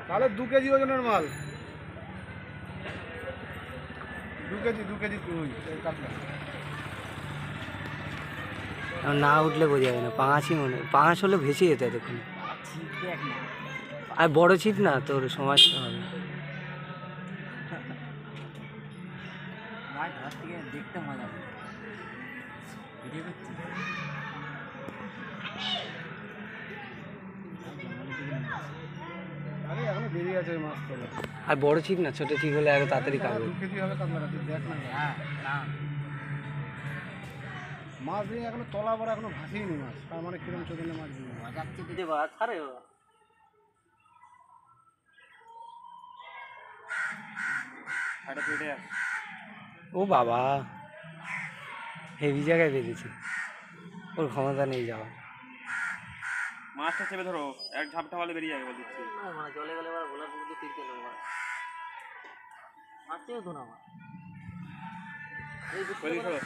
তাহলে 2 কেজি ওজনের মাল। 2 কেজি তুই কাতলা। না উঠলে বোঝা যাবে না, পাঙাশই মনে, পাঙাশ হলে ভেসে যেত এতক্ষণ। দেখ না আর বড় ছিপ না, তোর সমস্যা হবে। মাছ ধর থেকে দেখতে মজা লাগে। ভিডিও করছি আরে এখনো দেরি আছে ওই মাছ তোলা। আর বড় ছিপ না, ছোট ছিপ হলে আরো তাড়াতাড়ি কাটবে। 2 কেজি হবে কাতলাটা, তুই দেখ না। হ্যাঁ না মাছ দিয়ে এখনো তলা পরে এখনো ভাসিয়ে মাছ, তার মানে কিরম চোখে মাছ দিয়ে যাচ্ছে দিতে বা ছাড়ে ও বাবা, হেভি জায়গায় বেঁধেছে, ওর ক্ষমতা নেই যাওয়া। মাছটা চেপে ধরো, এক ঝাপটা হলে বেরিয়ে যাবে বলে দিচ্ছি। মানে জলে গেলে এবার ভোলার পুকুরে ফিরতে নেবো মাছটিও তো না আমার এই ওই দিকে সরো।